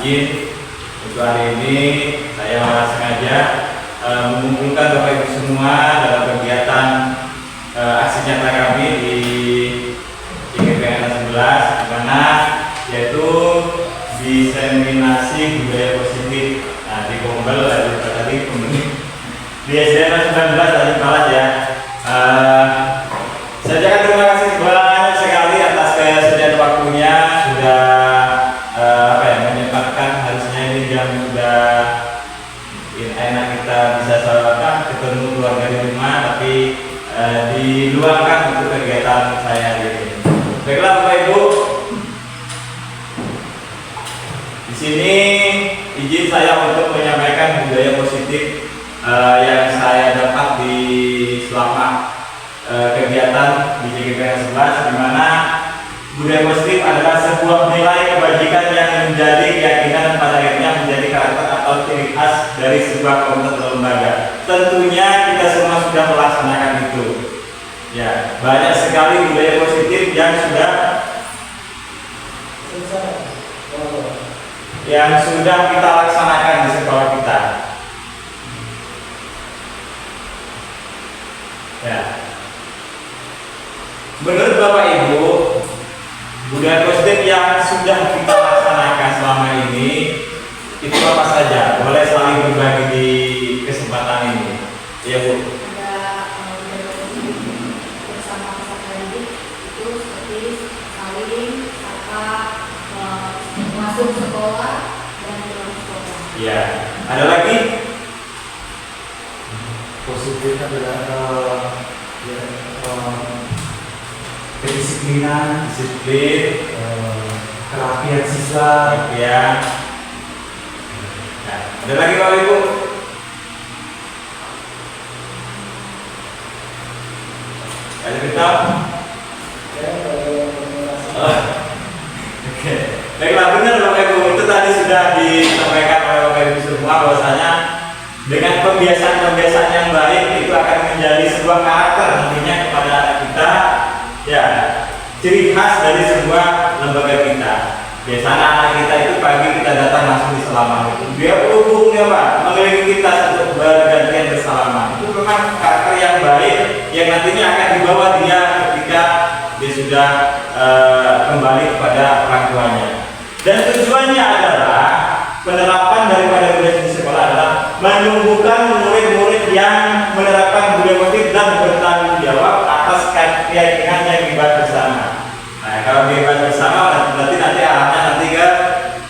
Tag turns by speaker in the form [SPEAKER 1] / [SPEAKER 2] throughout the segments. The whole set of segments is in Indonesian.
[SPEAKER 1] izin untuk hari ini saya sengaja mengumpulkan Bapak Ibu semua dalam kegiatan aksi nyata kami di IGPN 11, di mana yaitu diseminasi budaya positif. Nah, di Gombel tadi di SDN 19 tadi Malas ya. Saya ucapkan terima kasih banyak sekali atas kesediaan waktunya sudah menyempatkan. Harusnya ini jam sudah enak kita bisa ketemu keluarga di rumah, tapi diluangkan untuk kegiatan saya ini. Baiklah Bapak Ibu, di sini izin saya untuk menyampaikan budaya positif yang saya dapat selama kegiatan di JGPN 11, di mana budaya positif adalah sebuah nilai kebajikan yang menjadi keyakinan pada akhirnya menjadi karakter atau ciri khas dari sebuah komunitas atau lembaga. Tentunya kita semua sudah melaksanakan itu. Ya, banyak sekali budaya positif yang sudah kita laksanakan di sekolah kita. Ya. Menurut Bapak Ibu, budaya positif yang sudah kita laksanakan selama ini itu apa saja? Boleh saling berbagi di kesempatan ini. Ya Bu.
[SPEAKER 2] Ada budaya positif bersama peserta didik itu seperti saling sapa, masuk sekolah dan pulang sekolah.
[SPEAKER 1] Ya. Ada lagi?
[SPEAKER 3] Positif adalah kedisiplinan,
[SPEAKER 1] Disiplin,
[SPEAKER 3] kerapian siswa,
[SPEAKER 1] ya. Nah, ada lagi Bapak Ibu? Ada kita? Oke. Baiklah, benar Bapak Ibu, itu tadi sudah disampaikan oleh Bapak Ibu semua bahwasanya dengan pembiasaan-pembiasaan yang baik itu akan menjadi sebuah karakter nantinya kepada anak kita, ya, ciri khas dari sebuah lembaga kita. Biasanya anak kita itu pagi kita datang langsung diselamat, dia berhubung ya Pak, mengelilingi kita untuk bergantian bersalaman. Itu memang karakter yang baik yang nantinya akan dibawa dia ketika dia sudah kembali kepada orang tuanya. Dan tujuannya adalah penerapan daripada budaya di sekolah adalah menumbuhkan murid-murid yang menerapkan budaya positif dan bertanggung jawab atas keyakinan yang dibahas bersama. Nah, kalau dibahas bersama nanti arahnya nanti ke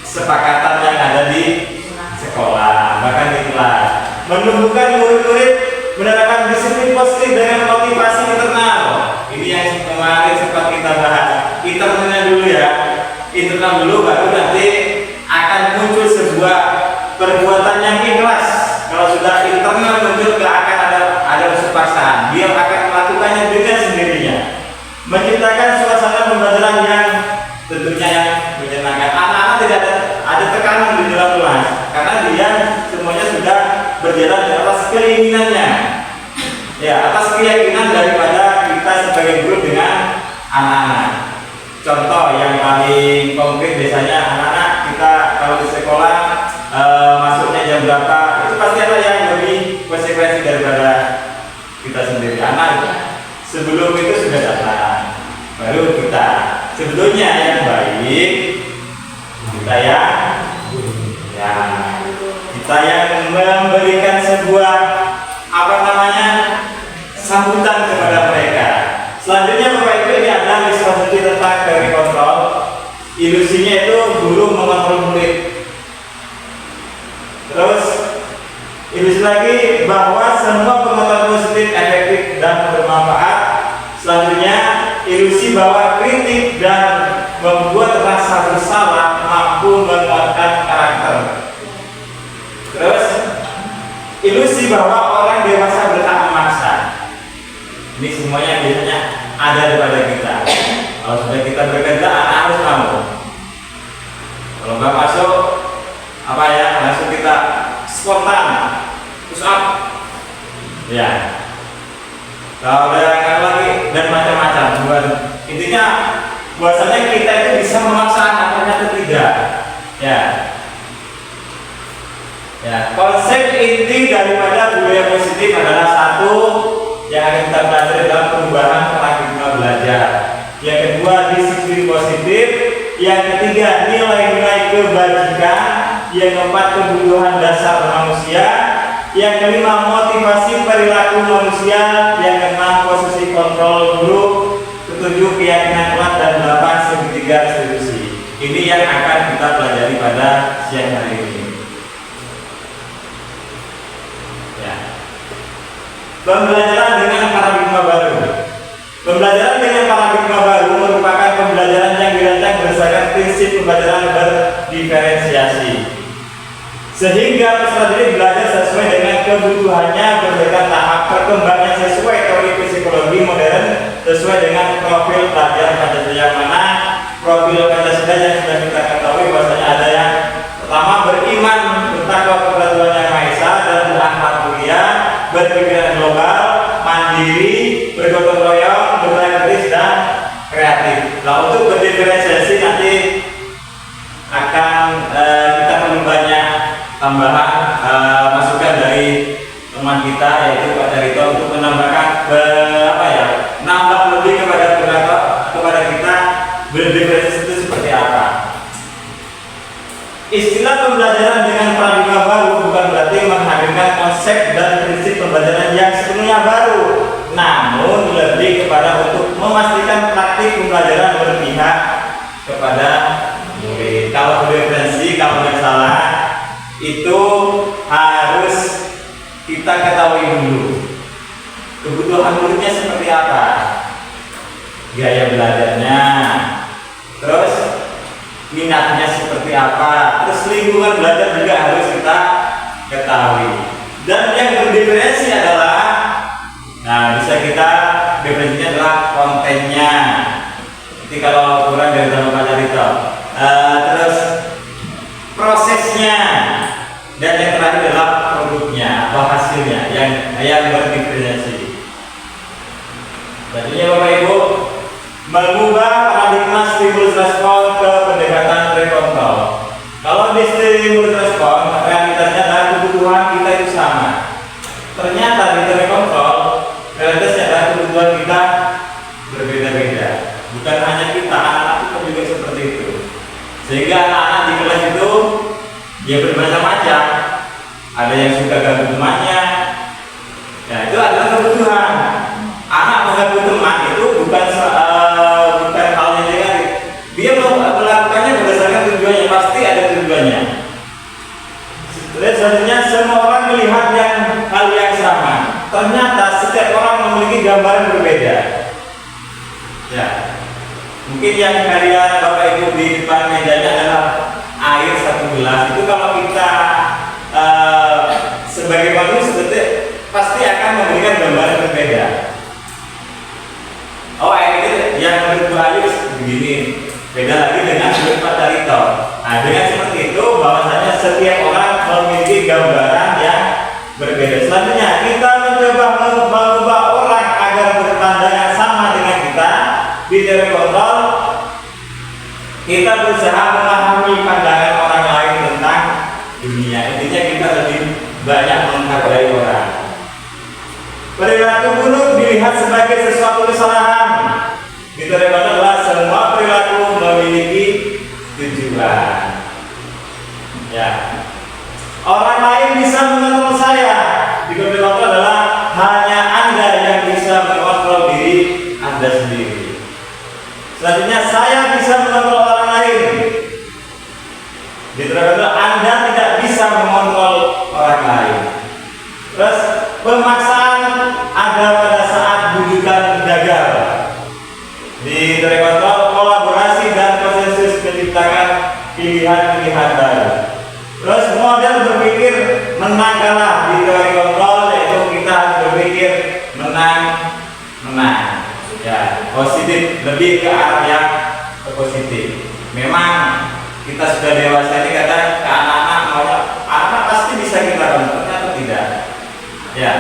[SPEAKER 1] kesepakatan yang ada di sekolah, bahkan di kelas. Menumbuhkan murid-murid menerapkan disiplin positif dengan motivasi internal. Ini yang kemarin sempat kita bahas. Internalnya dulu ya. Internal dulu, baru nanti akan muncul sebuah perbuatan yang ikhlas. Kalau sudah internal muncul, gak akan ada unsur paksaan. Dia akan melakukannya dengan sendirinya, menciptakan suasana pembelajaran yang tentunya yang menyenangkan. Anak-anak tidak ada tekanan di dalam kelas karena dia semuanya sudah berjalan di atas keinginannya, ya, atas keyakinan daripada kita sebagai guru dengan anak-anak. Contoh yang paling konkret biasanya anak-anak kita kalau di sekolah masuknya jam berapa, itu pasti ada yang lebih konsekuensi daripada kita sendiri. Anak sebelum itu sudah datang, baru kita. Sebetulnya yang baik kita yang memberikan sebuah sambutan kepada mereka. Selanjutnya Bapak Ibu, ini ada ilustrasi tentang teori kontrol. Ilusinya itu guru mengontrol murid. Terus ilusi lagi bahwa semua pengontrol positif efektif dan bermanfaat. Selanjutnya ilusi bahwa kritik dan membuat rasa bersalah mampu menguatkan karakter. Terus ilusi bahwa orang dewasa berhak memaksa. Ini semuanya biasanya ada pada kita. Kalau sudah kita bekerja, anak harus tahu. Kalau nggak masuk, langsung kita spontan push up, ya. Kalau ada lagi dan macam-macam. Intinya bahwasanya kita itu bisa memaksa anak-anak atau tidak, ya. konsep inti daripada budaya positif adalah satu yang akan kita pelajari adalah perubahan paradigma belajar. Yang kedua, disiplin positif. Yang ketiga, nilai-nilai kebajikan. Yang keempat, kebutuhan dasar manusia. Yang kelima, motivasi perilaku manusia. Yang keenam, posisi kontrol grup. Ketujuh, keyakinan kuat. Dan 8, segitiga restitusi. Ini yang akan kita pelajari pada siang hari ini. Ya. Pembelajaran dengan paradigma baru. Pembelajaran dengan paradigma baru merupakan pembelajaran yang dirancang berdasarkan prinsip pembelajaran berdiferensiasi, sehingga peserta didik belajar sesuai dengan kebutuhannya berdasarkan tahap perkembangan sesuai teori psikologi modern, sesuai dengan profil pelajar Pancasila. Yang mana profil Pancasila yang sudah kita ketahui bahwasanya ada yang pertama, beriman, bertakwa kepada Tuhan Yang Maha Esa dan berakhlak mulia, berpikiran global, mandiri, bergotong royong, bertenaga kritis dan kreatif. Nah, untuk berdiferensiasi nanti akan kita perlu banyak tambahan masukan dari teman kita yaitu Pak Darito untuk menambahkan nambah lebih kepada kita berdiferensiasi itu seperti apa. Istilah pembelajaran dengan paradigma baru bukan berarti menghadirkan konsep dan prinsip pembelajaran yang sepenuhnya baru, namun lebih kepada untuk memastikan praktik pembelajaran berpihak kepada murid. Kalau berdiferensi, kalau tidak salah, itu harus kita ketahui dulu kebutuhan muridnya seperti apa, gaya belajarnya, terus minatnya seperti apa, terus lingkungan belajar juga harus kita ketahui. Dan yang berdiferensi adalah, bisa kita diferensinya adalah kontennya. Jadi kalau kurang dari zaman Pak Carito, terus prosesnya, dan yang terakhir adalah produknya atau hasilnya yang berdiferensiasi. Tentunya Bapak Ibu mengubah paradigma stimulus respon ke pendekatan rekontrol. Kalau di stimulus respon, realitasnya adalah kebutuhan kita itu sama. Ternyata di rekontrol, realitasnya adalah kebutuhan kita berbeda-beda. Bukan hanya kita, anak-anak pun juga seperti itu. Sehingga anak-anak di kelas itu ya bermacam-macam. Ada yang suka gabung temannya. Ya, itu adalah kebutuhan. Anak menggabung teman itu bukan hal yang negatif. Dia melakukannya berdasarkan tujuannya, pasti ada tujuannya. Selanjutnya, semua orang melihat hal yang sama. Ternyata setiap orang memiliki gambaran berbeda. Ya, mungkin yang kalian Bapak Ibu di depan mejanya adalah air satu gelas. Itu kalau kita sebagai manusia pasti akan memberikan gambaran berbeda. Oh, air ini yang menurut Bu Ayu begini, beda lagi dengan menurut Pak Carito. Nah, dengan seperti itu bahwasanya setiap orang memiliki gambaran yang berbeda. Selanjutnya, kita mencoba mengubah orang agar berpandangan sama dengan kita. Di teori kontrol, kita berusaha memahami pandangan orang lain tentang dunia. Intinya kita lebih banyak menghargai orang. Perilaku buruk dilihat sebagai sesuatu kesalahan. Di teori kontrol adalah semua perilaku memiliki tujuan. Ya. Orang lain bisa mengontrol saya. Di teori kontrol adalah hanya Anda yang bisa mengontrol diri Anda sendiri. Selanjutnya, saya bisa mengontrol orang lain. Di teori kontrol Anda tidak bisa mengontrol orang lain. Terus pemaksaan ada pada saat bujukan gagal. Di teori kontrol, kolaborasi dan konsensus menciptakan pilihan-pilihan baru. Terus model berpikir menang kalah. Di teori kontrol yaitu kita harus berpikir menang. Ya, positif, lebih ke arah yang positif. Memang kita sudah dewasa ini kadang ke anak-anak anak pasti bisa kita kontrol, ternyata tidak. Ya,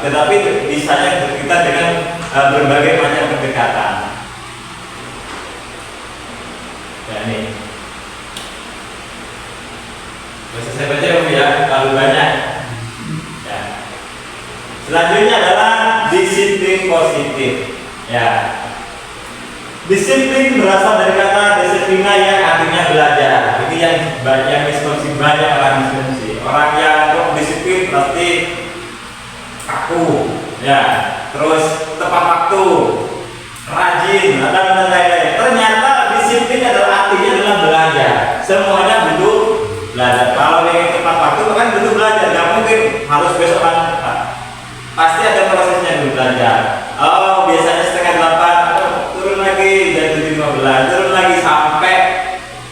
[SPEAKER 1] tetapi bisanya kita dengan berbagai macam pendekatan. Ya, ini bisa saya baca ya, kalau Selanjutnya adalah disiplin positif. Ya. Disiplin berasal dari kata disiplina yang artinya belajar. Ini yang miskonsepsi banyak orang miskonsepsi. Orang yang kok disiplin pasti kaku, ya, terus tepat waktu, rajin, dan lain-lain. Ternyata disiplin adalah artinya adalah belajar. Semuanya butuh belajar. Kalau ingin tepat waktu kan butuh belajar. Gak mungkin harus besok banget. Pasti ada prosesnya dulu belajar. Oh, biasanya setengah 8, turun lagi jam 7.15, turun lagi sampai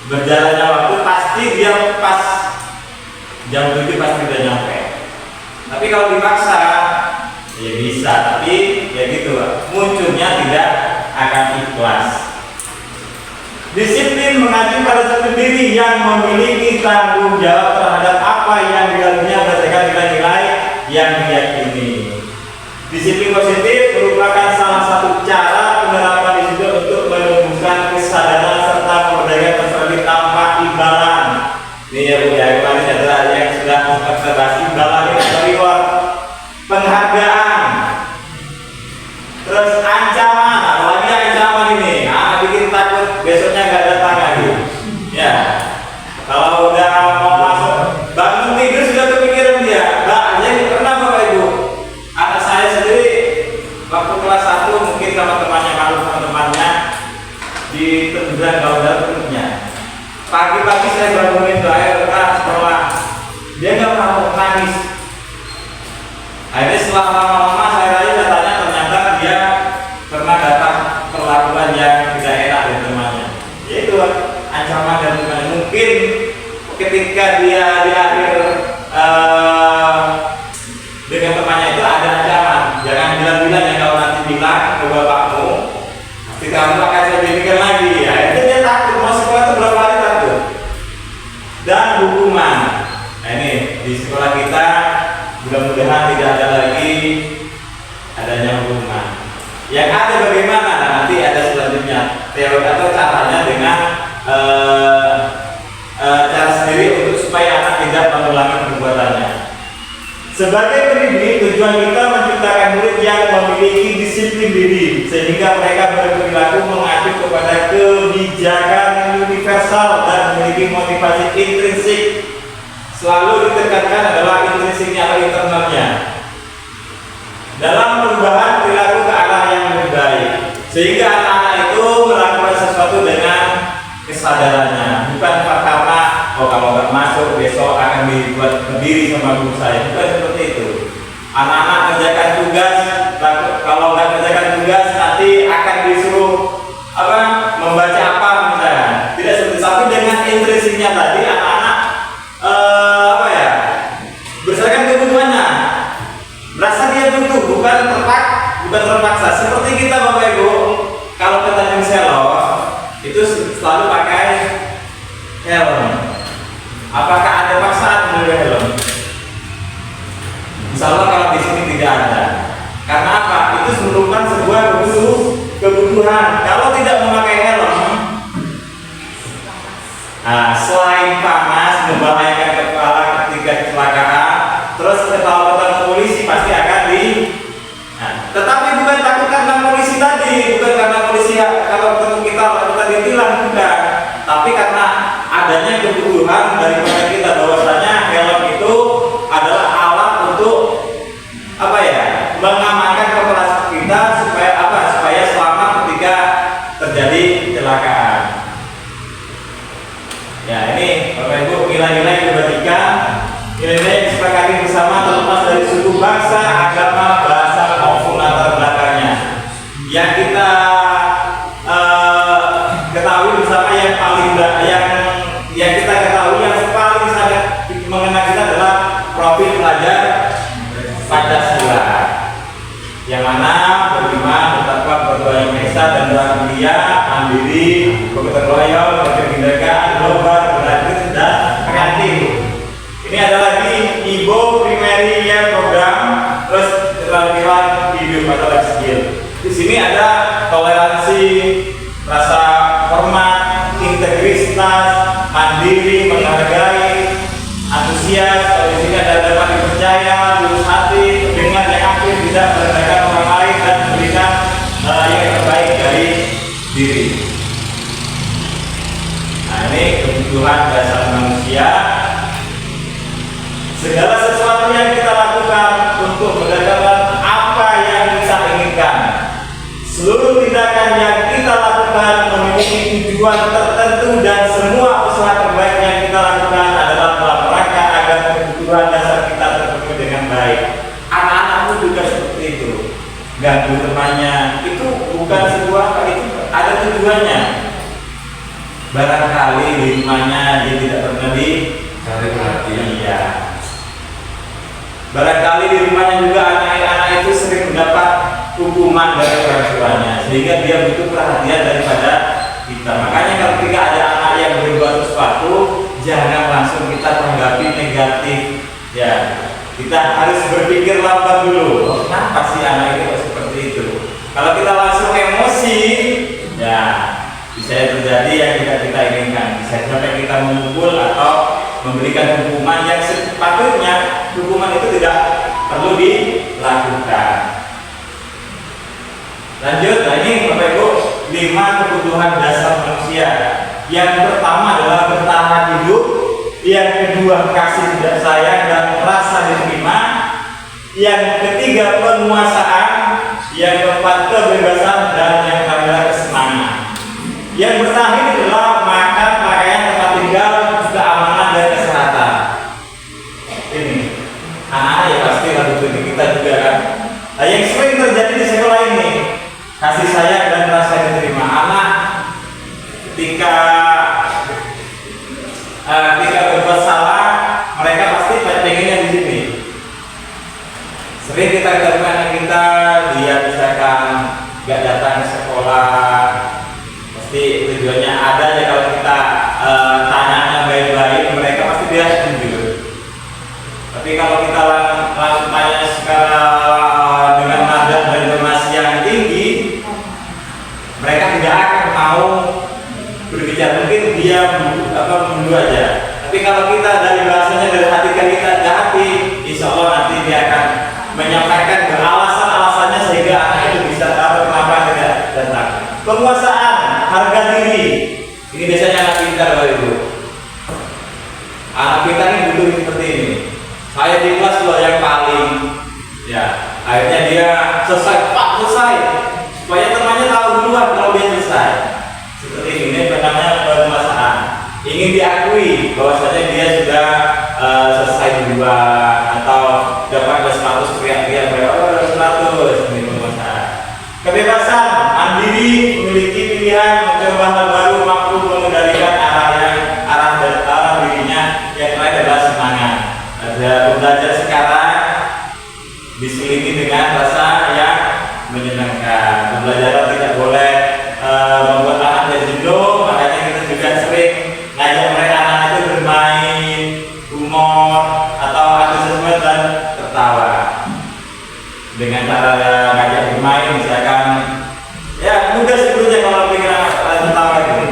[SPEAKER 1] berjalannya waktu pasti dia pas jam 7 pasti udah nyampe. Tapi kalau dipaksa ya bisa, tapi ya gitu, munculnya tidak akan ikhlas. Disiplin mengacu pada satu diri yang memiliki tanggung jawab terhadap apa yang dilakukannya berdasarkan nilai-nilai yang diyakini. Disiplin positif merupakan salah satu cara penerapan disiplin untuk menumbuhkan kesadaran serta memperdayakan peserta tanpa imbalan. Ini ya Bu ya, kemarin adalah yang sudah observasi imbalan ini reward, penghargaan, terus ancaman, apalagi ancaman ini, bikin takut besoknya nggak datang lagi. Ya, kalau udah mau masuk bangun tidur sudah kepikiran dia. Jadi pernah Bapak Ibu, anak saya sendiri waktu kelas 1 mungkin sama temannya, kalau teman-temannya di tendang kalau perutnya. Pagi-pagi saya bangunin doa berkah sekolah, dia nggak mau nangis. Akhirnya setelah lama-lama saya tanya, ternyata dia pernah dapat perlakuan yang tidak enak dari temannya. Yaitu ancaman dari temannya. Mungkin ketika dia di akhir dengan temannya itu ada ancaman. Jangan bilang-bilang ya, kalau nanti bilang ke bapakmu, pasti kamu akan saya bimbingkan lagi. Ya, itu dia takut mau sekolah itu berapa hari takut. Dan hukuman. Nah ini di sekolah kita mudah-mudahan tidak ada lagi adanya hukuman. Yang ada bagaimana? Nah, nanti ada selanjutnya teori atau caranya dengan cara sendiri untuk supaya anak tidak mengulangi perbuatannya. Sebagai pendidik, tujuan kita menciptakan murid yang memiliki disiplin diri sehingga mereka berperilaku mengacu kepada kebijakan universal dan memiliki motivasi intrinsik. Selalu ditekankan adalah intrinsiknya atau internalnya dalam perubahan perilaku ke arah yang lebih baik, sehingga anak-anak itu melakukan sesuatu dengan kesadarannya, bukan karena oh kalau nggak masuk besok akan dibuat berdiri sama guru saya, bukan seperti itu. Anak-anak kerjakan tugas, kalau nggak kerjakan tugas nanti akan disuruh membaca apa misalnya, tidak seperti. Tapi dengan intrinsiknya tadi anak-anak berdasarkan kebutuhannya, merasa dia butuh, bukan terpaksa. Seperti kita Bapak Ibu, kalau ke Tanjung Selor itu selalu pakai helm. Apakah ada paksaan memakai helm? Insya Allah kalau di sini tidak ada. Karena apa? Itu merupakan sebuah kebutuhan. Kalau tidak memakai helm, selain panas membahayakan kepala ketika kecelakaan, terus kalau ketemu polisi pasti akan tetapi bukan takut karena polisi tadi, bukan karena polisi kalau ketemu kita ditilang, bukan, tapi karena adanya kebutuhan daripada kita bahwasanya helm itu adalah alat untuk mengamankan kepala kita supaya selamat ketika terjadi kecelakaan. Ya, ini Bapak Ibu nilai-nilai kebaikan, nilai-nilai yang disepakati bersama terlepas dari suku, bangsa, agama, bahasa maupun latar belakangnya. Yang kita ketahui bersama yang kita ketahui yang paling sangat mengena kita adalah profil pelajar Pancasila, yang mana beriman, bertakwa, berdoa yang esa dan mulia, mandiri, bergotong royong, berkebinekaan, global, berlanjut dan kreatif. Ini ada lagi Ibo Primary Year Program, terus keterampilan hidup atau life skill. Di sini ada toleransi, rasa hormat, integritas, mandiri, menghargai, antusias. Di sini ada dapat dipercaya, lurus hati, pendengar yang aktif, tidak merendahkan orang lain dan memberikan yang terbaik dari diri. Nah, ini kebutuhan dasar manusia. Segala sesuatu yang kita lakukan untuk mendapatkan apa yang kita inginkan. Seluruh tindakan yang kita lakukan memiliki tujuan tertentu dan semua usaha terbaik yang kita lakukan adalah dalam rangka agar kebutuhan dasar kita terpenuhi dengan baik. Anak-anak pun juga seperti itu. Ganggu temannya itu bukan sebuah apa, itu ada tujuannya. Barangkali di rumahnya dia tidak pernah
[SPEAKER 3] Cari perhatian.
[SPEAKER 1] iya. Barangkali di rumahnya juga anak-anak itu sering mendapat hukuman dari orang tuanya, sehingga dia butuh perhatian daripada kita. Makanya ketika ada anak yang berbuat sesuatu, jangan langsung kita tanggapi negatif. Ya, kita harus berpikir lambat dulu. Oh, kenapa sih anak itu kok seperti itu? Kalau kita langsung emosi, ya bisa terjadi yang tidak kita inginkan. Bisa sampai kita memukul atau memberikan hukuman yang sepatutnya hukuman itu tidak perlu dilakukan. Lanjut, nah ini Bapak Ibu 5 kebutuhan dasar manusia. Yang pertama adalah bertahan hidup, yang kedua kasih tidak sayang dan rasa diterima, yang ketiga penguasaan, yang keempat kebebasan, dan yang terakhir kesenangan. Yang bertahan adalah makan, pakaian, tempat tinggal, keamanan dan kesehatan. Ini anak-anak ya pasti harus bagi kita juga kan. Nah, yang sering terjadi di sekolah ini, kasih sayang dan rasa diterima. Anak ketika berbuat salah, mereka pasti pengennya di sini. Sering kita ketemu anak kita, dia misalkan nggak datang ke sekolah, pasti tujuannya ada ya. Kalau kita tanyanya baik-baik, mereka pasti dia setuju. Tapi kalau kita langsung tanya secara dengan nada dan intonasi yang tinggi, mereka tidak akan mau berbicara. Mungkin dia menunggu aja. Tapi kalau kita dari bahasanya, dari hati kita ke hati, insya Allah nanti dia akan menyampaikan beralasan-alasannya sehingga anak itu bisa tahu kenapa tidak datang. Penguasaan, harga diri, ini biasanya anak pintar Bapak Ibu. Anak pintar ini butuh seperti ini. Saya di kelas loh yang paling, ya akhirnya dia selesai, Pak selesai, supaya temannya tahu duluan kalau dia selesai. Seperti ini namanya penguasaan. Ingin diakui bahwasanya dia sudah selesai duluan atau dapat 100 teriak-teriak, oh 100, ini penguasaan. Kebebasan, mandiri, memiliki pilihan, mencoba hal baru, mampu mengendalikan arah dirinya. Yang terakhir adalah semangat. Ada belajar sekarang diselingi dengan rasa yang menyenangkan. Pembelajaran tidak boleh membuat anak jadi jenuh. Makanya kita juga sering ngajak mereka anak itu bermain, humor atau antusiasme dan tertawa. Dengan cara ngajak bermain, misalkan ya mudah sebetulnya kalau bikin anak tertawa itu.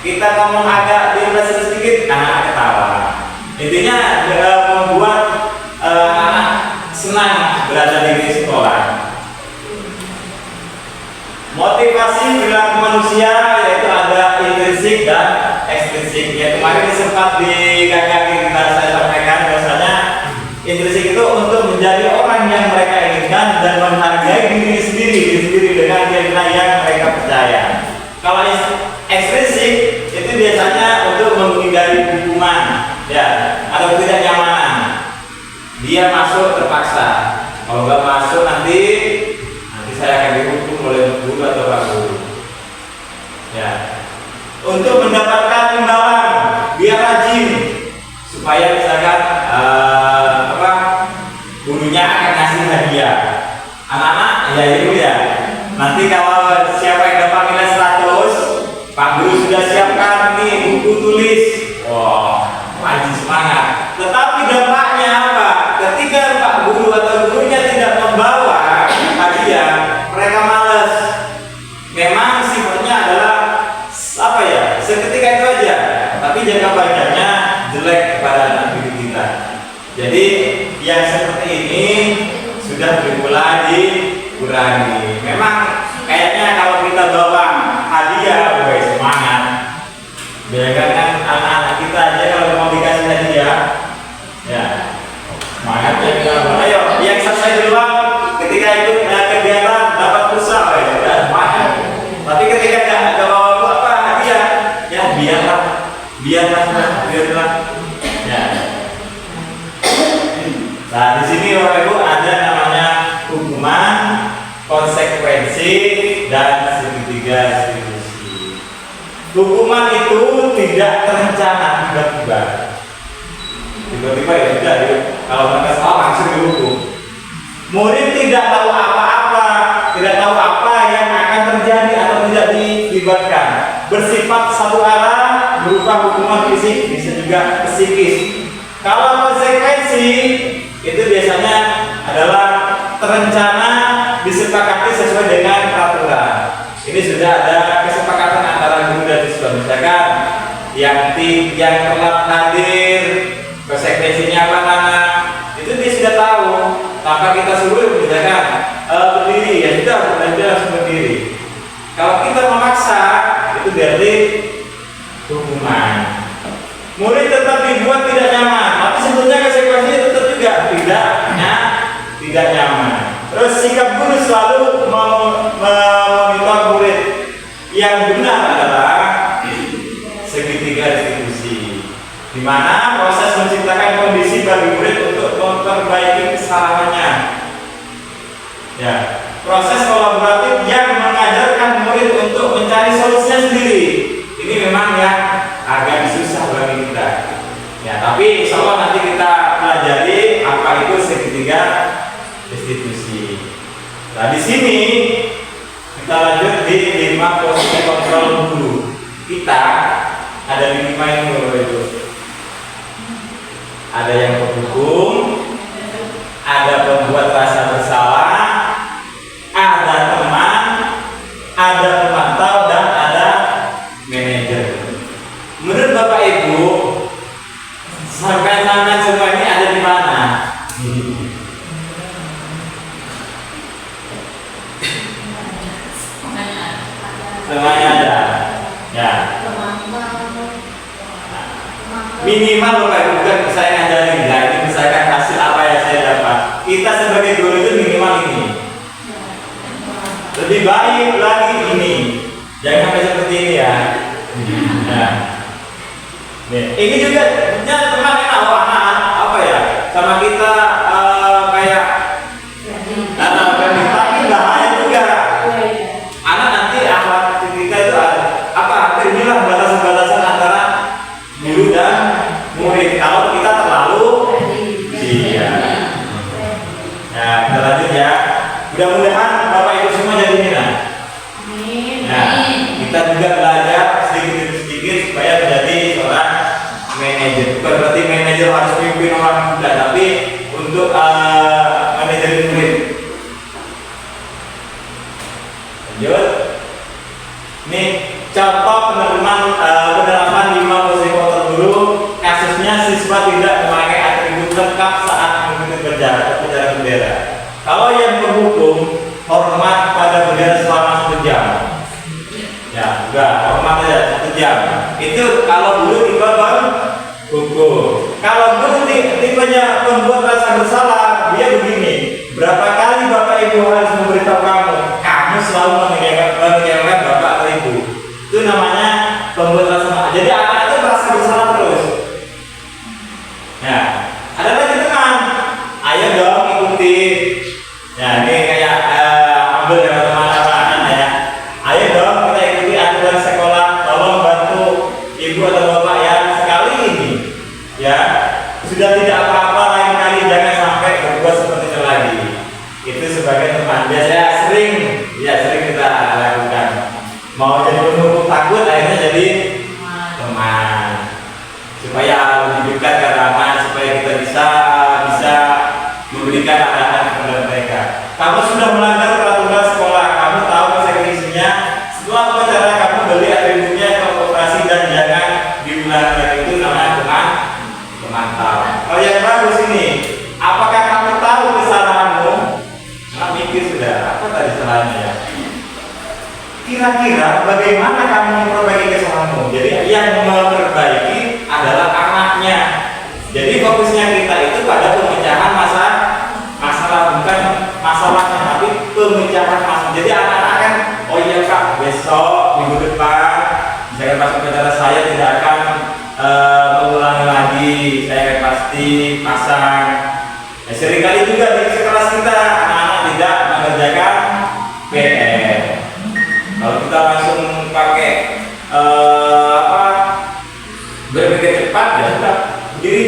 [SPEAKER 1] Kita ngomong agak diulas sedikit, anak ketawa. Intinya membuat anak senang berada di sekolah. Motivasi perilaku manusia yaitu ada intrinsik dan ekstrinsik. Ya kemarin sempat di KKK kita saya sampaikan bahwasanya intrinsik itu untuk menjadi orang yang mereka inginkan dan menghargai diri sendiri dengan nilai yang mereka percaya. Kalau ekstrinsik itu biasanya untuk menghindari hukuman, ya, atau tidak nyamanan. Dia masuk terpaksa. Kalau nggak masuk nanti saya akan dihukum oleh guru atau pak guru. Ya, untuk mendapatkan imbalan, dia rajin supaya misalkan gurunya akan ngasih hadiah. Anak-anak ya itu ya. Nanti kalau siapa yang dapat nilai 100, pak guru sudah siapkan nih buku tulis. Wah, rajin semangat. Tetapi dampaknya apa? Ketika pak guru atau gurunya tidak membawa hadiah, mereka malas. Memang sifatnya adalah apa ya? Seketika itu aja. Tapi jangka panjangnya jelek kepada anak didik kita. Jadi yang seperti ini sudah dimulai dikurangi. Memang kayaknya kalau kita bawa hadiah, boy, semangat. Biarkan kan anak-anak kita aja kalau mau dikasih hadiah, ya semangat ya kita bawa. Ayo, yang selesai duluan ketika ikut kegiatan dapat pulsa, ya udah semangat. Tapi ketika nggak bawa apa hadiah, ya biarlah, ya. Nah, di sini Bapak Ibu ada namanya hukuman, konsekuensi, dan segitiga restitusi. Hukuman itu tidak terencana tiba-tiba. Tiba-tiba ya sudah, kalau mereka salah langsung dihukum. Murid tidak tahu apa-apa, tidak tahu apa yang akan terjadi atau tidak dilibatkan. Bersifat satu arah, berupa hukuman fisik, bisa juga psikis. Kalau konsekuensi itu biasanya adalah terencana, disepakati sesuai dengan peraturan. Ini sudah ada kesepakatan antara guru dan siswa. Misalkan yang telat hadir, konsekuensinya apa nana, itu dia sudah tahu. Tanpa kita suruh, misalkan berdiri, ya sudah harus berdiri. Kalau kita memaksa, itu berarti hukuman. Murid tetap dibuat tidak nyaman, tapi sebetulnya konsekuensinya tetap juga tidak nyaman. Terus sikap guru selalu memonitor murid. Yang benar adalah segitiga restitusi, di mana proses menciptakan kondisi bagi murid untuk memperbaiki kesalahannya. Ya, proses kolaboratif yang mengajarkan murid untuk mencari solusinya sendiri. Ini memang yang agak susah bagi kita. Ya, tapi insya Allah nanti kita pelajari apa itu segitiga restitusi. Nah, di sini kita lanjut di 5 posisi kontrol guru. Kita ada di 5 ini Bapak Ibu. Ada yang penghukum, ada pembuat rasa bersalah, ada teman, ada pemantau, dan ada manajer. Menurut Bapak Ibu, sampai-sampai semua ini ada di mana? Semuanya ada. Ya. Minimal Bapak Ibu, bukan saya ngajarin, ya, ini misalkan hasil apa yang saya dapat. Kita sebagai guru itu minimal ini. Lebih baik lagi ini. Jangan sampai seperti ini ya. Nah. Nih, ini juga teman enak anak apa ya? Sama kita kayak tapi bahaya juga. Anak nanti akhlak kita itu apa? Inilah batasan-batasan antara guru dan murid. Kalau kita terlalu iya. Nah, kita lanjut ya. Mudah-mudahan Bapak Ibu semua jadi minat. Nah, kita juga belajar sedikit-sedikit supaya menjadi seorang manajer. Bukan berarti manajer harus pimpin orang muda, tapi untuk manajer murid. Lanjut. Ini contoh penerapan 5 posisi kontrol guru. Kasusnya siswa tidak memakai atribut lengkap saat mengikuti upacara bendera. Kalau yang berhukum, hormat pada bendera selama 1 jam. Ya, enggak, hormat aja 1 jam. Itu kalau guru tiba hukum. Kalau guru tipenya pembuat rasa bersalah, dia begini. Berapa kali Bapak Ibu harus memberitahu kamu selalu meninggalkan Bapak atau Ibu. Itu namanya pembuat rasa bersalah. Jadi anak itu merasa bersalah terus. Ya, ada lagi teman. Ayo dong ikuti. Ya, ini kayak ambil dari teman-teman ya. Ayo dong kita ikuti aturan sekolah. Tolong bantu Ibu atau Bapak yang sekali ini. Ya, sudah tidak apa-apa, lain kali jangan sampai berbuat seperti itu lagi. Itu sebagai teman. Biasanya sering kita lakukan. Mau jadi penuh takut, akhirnya jadi teman. Supaya lebih dekat ke teman, supaya kita bisa memberikan arahan kepada mereka. Kamu sudah melanggar peraturan sekolah, kamu tahu konsekuensinya. Setelah upacara kamu beli atributnya ke operasi dan jangan diulang lagi. Itu namanya pemantau. Kalau yang bagus ini, apakah kamu tahu kesalahanmu? kesalahannya ya. Kira-kira bagaimana kamu memperbaiki kesalahanmu? Jadi yang memperbaiki adalah anaknya. Jadi fokusnya kita itu pada pemecahan masalah bukan masalahnya, tapi pemecahan masalah. Jadi anak-anak kan, oh iya Kak, besok minggu depan misalkan pas upacara saya tidak akan mengulangi lagi, saya akan pasti pasang. Ya, seringkali juga di kelas kita anak-anak tidak mengerjakan PR. Kalau kita langsung pakai berpikir cepat ya sudah berdiri.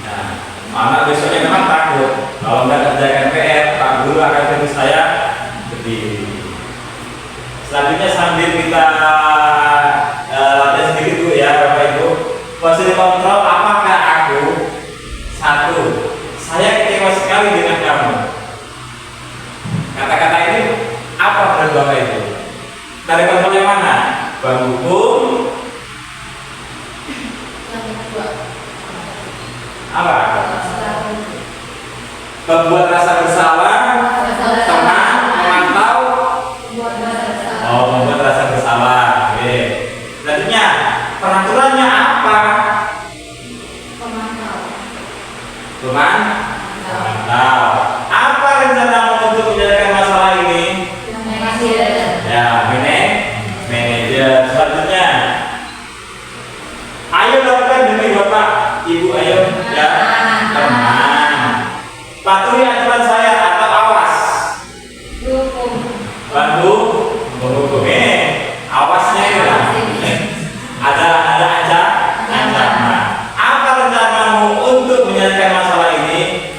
[SPEAKER 1] Nah, anak besoknya memang takut kalau nggak kerjakan PR, Pak Guru akan terus saya berdiri. Selanjutnya sambil kita latihan sedikit dulu ya Bapak Ibu, posisi kontrol. Apakah aku satu, saya kecewa sekali dengan kamu. Kata-kata ini apa menurut Bapak Ibu? Dari kontrol yang mana? Bang hukum apa? Membuat rasa bersalah, tenang, memantau. Oh, membuat rasa bersalah. Oke. Selanjutnya, peraturannya apa? Memantau. Apa rencanamu untuk menyelesaikan masalah ini? Ya, manajer. Selanjutnya, ayo lakukan demi Bapak, Ibu, ayo ya, tenang. Patuhi aturan saya atau awas. Bantu menghukum ini. Awasnya itu lah. Ada ancaman. Apa rencanamu untuk menyelesaikan masalah ini?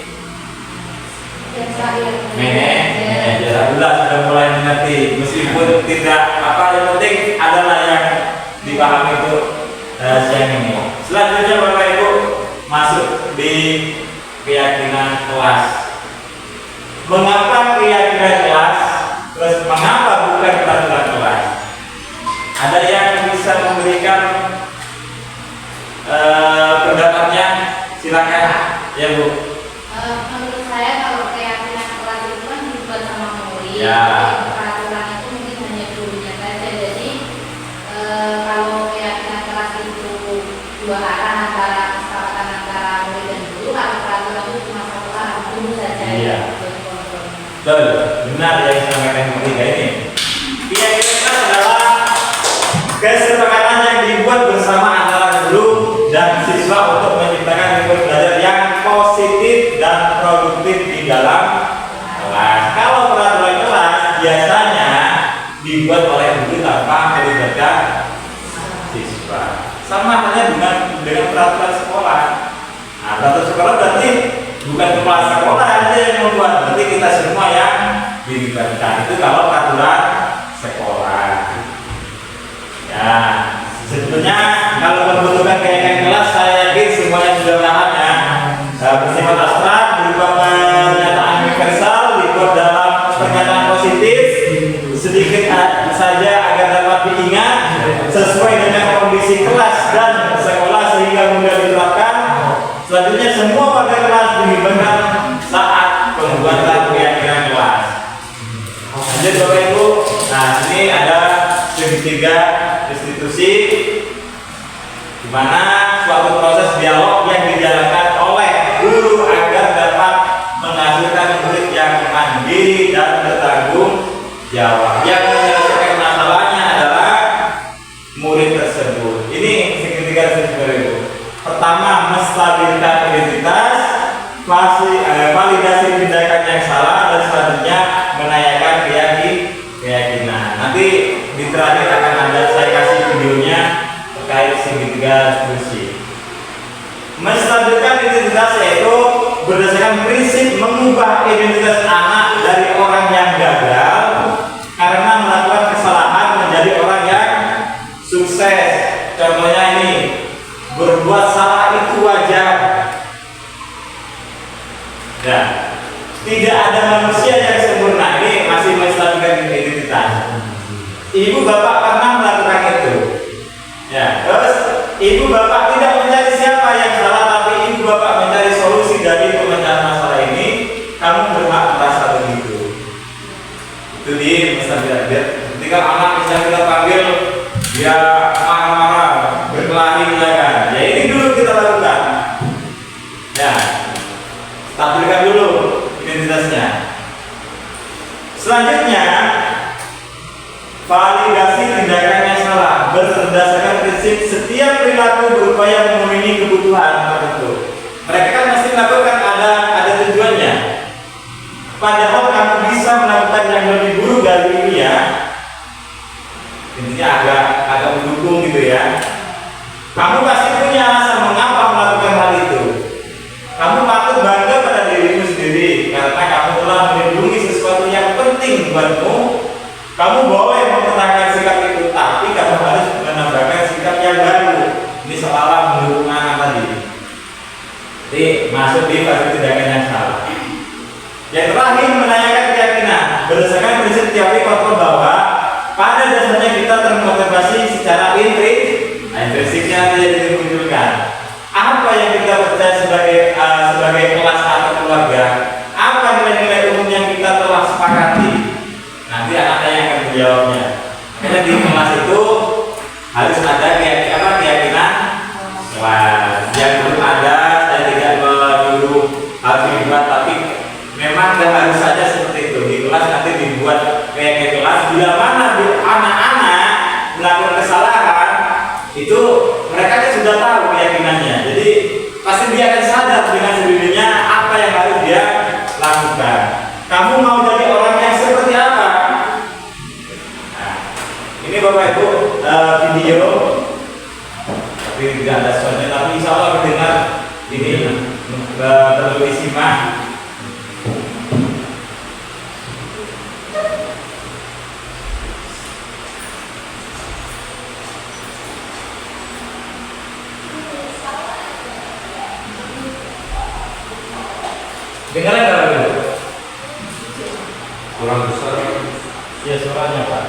[SPEAKER 1] Manajer. Alhamdulillah sudah mulai mengerti. Meskipun tidak apa yang penting adalah yang dipahami itu siang ini. Selanjutnya Bapak Ibu masuk di keyakinan kelas. Mengapa keyakinan kelas? Terus mengapa bukan peraturan kelas? Ada yang bisa memberikan pendapatnya? Silakan ya Bu.
[SPEAKER 2] Menurut saya kalau keyakinan kelas itu kan dibuat sama murid.
[SPEAKER 1] Ya.
[SPEAKER 2] Peraturan itu mungkin hanya gurunya saja. Jadi kalau keyakinan kelas itu dua arah antara kesepakatan antara murid dan guru, kalau peraturan itu cuma satu arah guru saja.
[SPEAKER 1] Iya.
[SPEAKER 2] Jadi kontrol.
[SPEAKER 1] Betul, benar yang disampaikan yang ketiga ini. Keyakinan kelas adalah kesepakatan yang dibuat bersama antara guru dan siswa untuk menciptakan lingkungan belajar yang positif dan produktif di dalam kelas. Kalau peraturan kelas biasanya dibuat oleh guru tanpa melibatkan siswa. Sama halnya dengan peraturan sekolah. Nah, peraturan sekolah berarti bukan kepala sekolah aja yang membuat, berarti kita semua yang dilibatkan. Itu kalau peraturan sekolah. Ya, sebetulnya kalau membutuhkan keyakinan kelas, saya yakin semuanya sudah paham ya. Bersifat abstrak berupa pernyataan universal, dibuat dalam pernyataan positif, sedikit saja agar dapat diingat sesuai dengan kondisi kelas dan sekolah sehingga mudah diterapkan. Selanjutnya semua warga kelas dilibatkan saat pembuatan keyakinan kelas. Lanjut Bapak Ibu. Nah, ini ada segitiga institusi di mana suatu proses dialog yang dijalankan oleh guru agar dapat menghasilkan murid yang mandiri dan bertanggung jawab. Yang menyelesaikan masalahnya adalah murid tersebut. Ini segitiga institusi. Pertama, menstabilkan identitas, validasi tindakan yang salah, dan selanjutnya menanyakan keyakinan. Nanti di terakhir akan ada saya kasih videonya terkait segitiga institusi. Menstabilkan identitas yaitu berdasarkan prinsip mengubah identitas anak dari orang yang gagal karena melakukan kesalahan menjadi orang yang sukses. Contohnya ini, berbuat salah itu wajar. Dan tidak ada manusia yang sempurna. Ini masih menstabilkan identitas. Ibu bapak pernah melakukan itu. Ya, terus ibu bapak tidak mencari siapa yang salah, tapi ibu bapak mencari solusi dari pemecahan masalah ini. Kamu berhak merasa begitu. Ketika anak misalnya kita panggil, dia marah-marah, berkelahi misalkan, ya ini dulu kita lakukan. Ya, tampilkan dulu identitasnya. Selanjutnya, validasi tindakan yang salah berdasarkan prinsip setiap perilaku berupaya memenuhi kebutuhan tertentu. Mereka kan mesti melakukan ada tujuannya. Padahal kamu bisa melakukan yang lebih buruk dari ini ya. Intinya agak mendukung gitu ya. Kamu pasti punya alasan mengapa melakukan hal itu. Kamu patut bangga pada dirimu sendiri karena kamu telah melindungi sesuatu yang penting buatmu. Kamu boleh mempertahankan sikap itu, tapi kamu harus menambahkan sikap yang baru. Ini seolah mendukung anak tadi. Jadi masuk di fase tindakan yang salah. Yang terakhir, menanyakan keyakinan berdasarkan prinsip teori kontrol bahwa pada dasarnya kita termotivasi secara intrinsiknya tidak dimunculkan. Apa yang kita percaya sebagai kelas atau keluarga? Apa nilai-nilai umum yang kita telah sepakati? Nanti anaknya yang akan menjawabnya. Karena di kelas itu harus ada keyakinan kelas. Yang belum ada, saya tidak menyuruh harus dibuat, tapi memang tidak harus saja seperti itu. Di kelas nanti dibuat kayak kelas. Bila mana anak-anak melakukan kesalahan, itu mereka kan sudah tahu keyakinannya. Jadi pasti dia akan sadar dengan sendirinya apa yang harus dia lakukan. Kamu mau jadi orang yang seperti apa? Nah, ini Bapak Ibu video, tapi tidak ada soalnya. Tapi insya Allah mendengar ini perlu disimak. Dengarnya nggak dulu?
[SPEAKER 3] Kurang besar.
[SPEAKER 1] Ya suaranya Pak.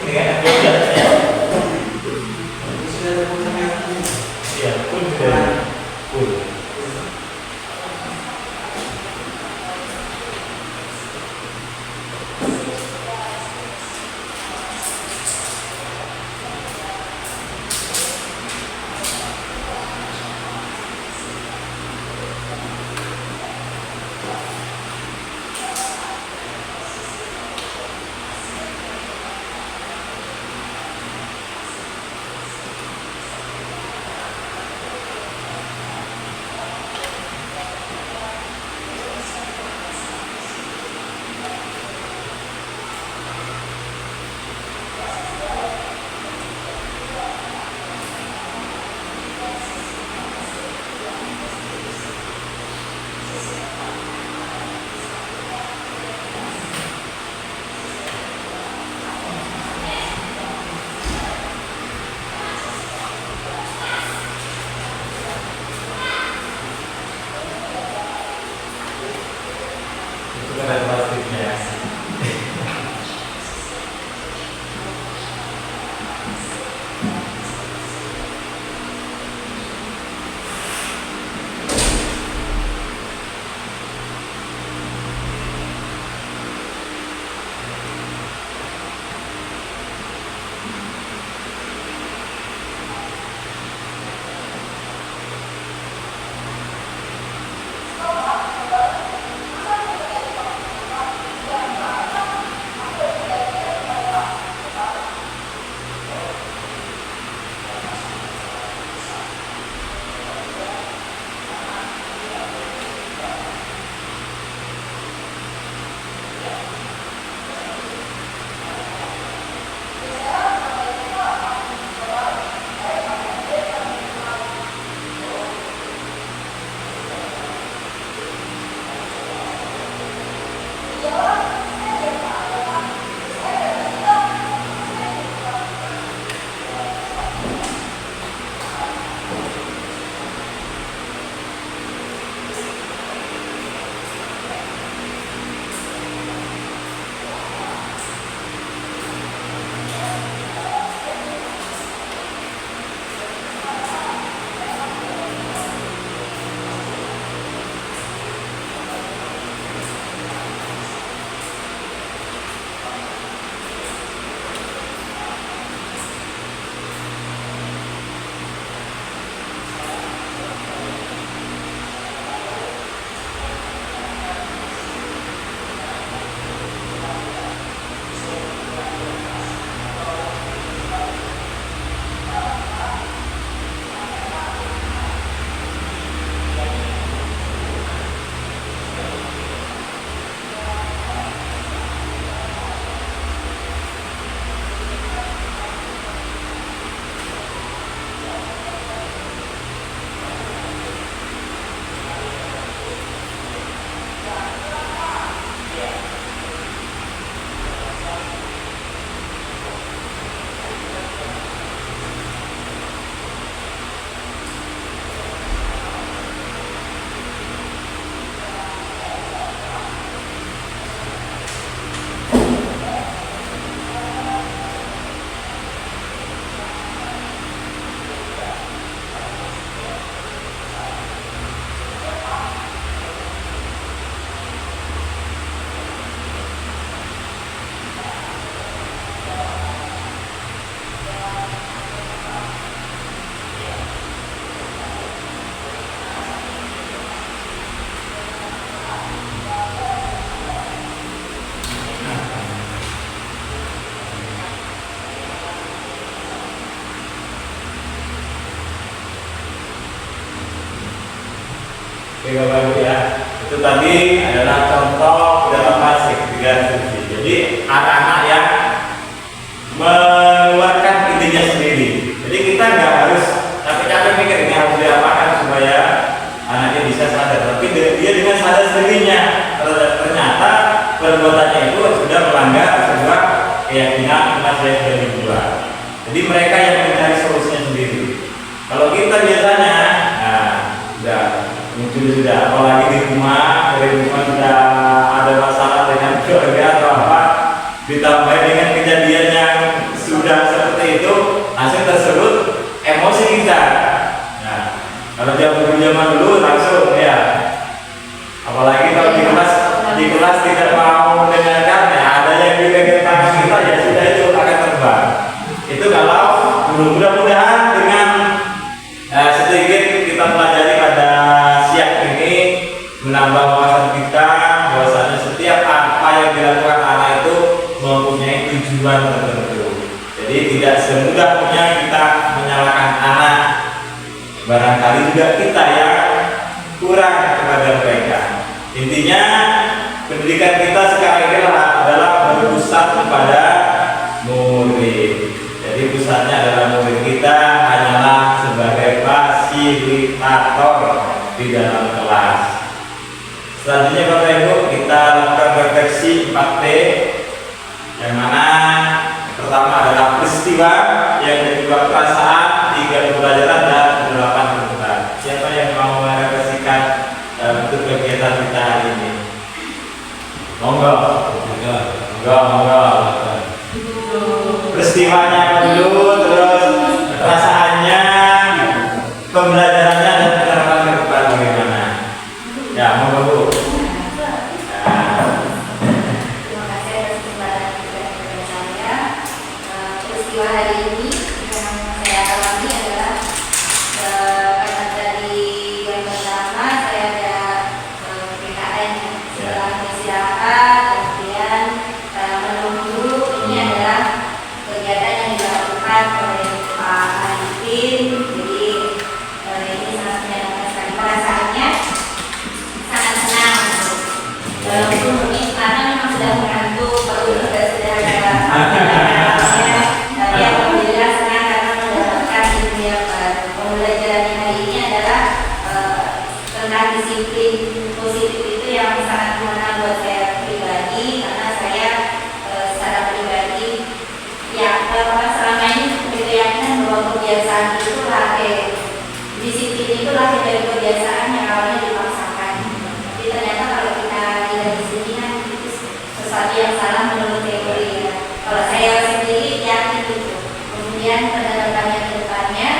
[SPEAKER 1] Ini kan ya. Iya, pun pun. Oke Bapak Ibu ya, itu tadi adalah contoh dalam masih tiga instruksi. Jadi anak-anak yang mengeluarkan idenya sendiri. Jadi kita nggak harus capek-capek mikir ini harus diapakan supaya anaknya bisa sadar. Tapi dia dengan sadar sendirinya ternyata perbuatannya itu sudah melanggar sebuah keyakinan iman saya sudah dibuat. Jadi mereka yang mencari solusinya sendiri. Kalau kita biasanya, nah, sudah muncul sudah, apalagi di rumah, dari rumah sudah ada masalah dengan keluarga atau apa, ditambah dengan kejadian yang sudah seperti itu, langsung terserut emosi kita. Nah, kalau zaman dulu langsung ya, apalagi kalau di kelas tidak mau mendengarkan, ya ada yang dipegang tangan kita, ya sudah itu akan terbang. Itu kalau mudah-mudahan dengan sedikit kita pelajari pada siang ini menambah wawasan kita bahwasanya setiap apa yang dilakukan anak itu mempunyai tujuan tertentu. Jadi tidak semudahnya kita menyalahkan anak. Barangkali juga kita yang kurang kepada mereka. Intinya pendidikan kita sekarang ini adalah berpusat kepada murid. Jadi pusatnya adalah murid kita hanyalah sebagai fasilitator di dalam kelas. Selanjutnya Bapak Ibu kita lakukan refleksi 4T, yang mana pertama adalah peristiwa, yang kedua perasaan, 3 pembelajaran dan 8 tuntutan. Siapa yang mau merefleksikan untuk kegiatan kita hari ini? Monggo. Peristiwanya dulu, terus perasaannya, pembelajarannya dan penerapan ke depan bagaimana? Ya, monggo Bu.
[SPEAKER 2] Terima kasih atas kesempatan kepada saya. Peristiwa hari ini yang saya alami adalah karena dari yang pertama saya ada PKN setelah istirahat, kemudian menunggu ini adalah kegiatan yang dilakukan oleh Pak Arifin. Jadi ini sangat menyenangkan sekali, perasaannya sangat senang. Walaupun mungkin karena memang sudah mengantuk, perut juga sudah agak tapi alhamdulillah senang karena mendapatkan ilmu yang baru. Pembelajaran hari ini adalah tentang disiplin positif itu yang sangat berguna buat saya pribadi, karena saya secara pribadi ya selama ini berkeyakinan bahwa kebiasaan itu lahir, disiplin itu lahir dari kebiasaan yang awalnya dipaksakan. Tapi ternyata kalau kita tidak disiplin itu sesuatu yang salah menurut teori ya. Kalau saya sendiri yakin itu. Kemudian penerapannya ke depannya,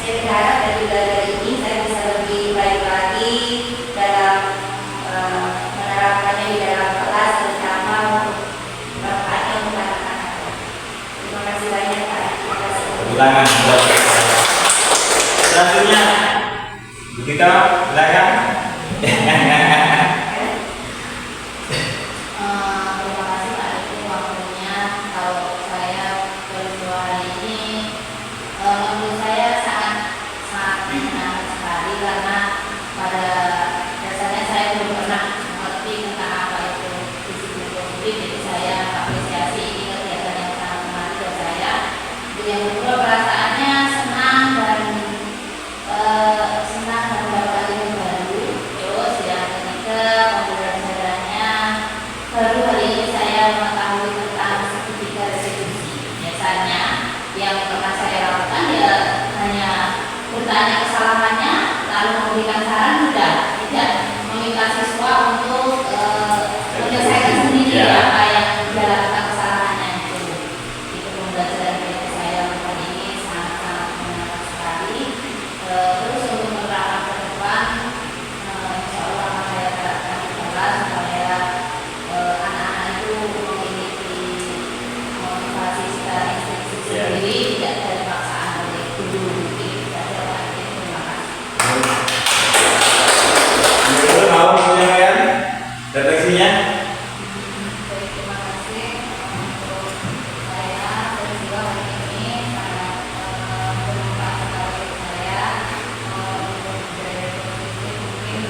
[SPEAKER 2] saya berharap dari belajar ini saya bisa lebih baik lagi dalam menerapkannya di dalam kelas, terutama manfaatnya untuk anak-anak. Terima kasih banyak Pak. Terima kasih.
[SPEAKER 1] Ulangan. Selanjutnya kita silakan.
[SPEAKER 2] Terima kasih Pak itu waktunya. Kalau saya berdua hari ini, menurut saya sangat menyenangkan sekali, karena pada dasarnya saya belum pernah mengerti tentang apa itu disiplin positif. Jadi saya apresiasi ini kegiatan yang sangat menarik buat saya. Yang kedua perasaannya senang dan mendapat ilmu baru. Terus yang ketiga pembelajarannya baru hari ini saya mengetahui tentang segitiga restitusi. Biasanya yang pernah saya lakukan ya hanya bertanya kesalahannya lalu memberikan saran, sudah tidak meminta siswa untuk menyelesaikan sendiri apa yang dia lakukan kesalahannya itu. Itu pembelajaran dari saya hari ini sangat menarik sekali. Terus untuk menerapkan ke depan, insya Allah akan saya terapkan di kelas supaya anak-anak itu memiliki motivasi secara instinktif sendiri, tidak dari paksaan oleh guru. Itu saja Pak. Terima kasih.
[SPEAKER 1] Ibu mau menyampaikan refleksinya?
[SPEAKER 2] Terima kasih untuk saya juga hari ini sangat bermanfaat sekali untuk saya untuk belajar positif. Mungkin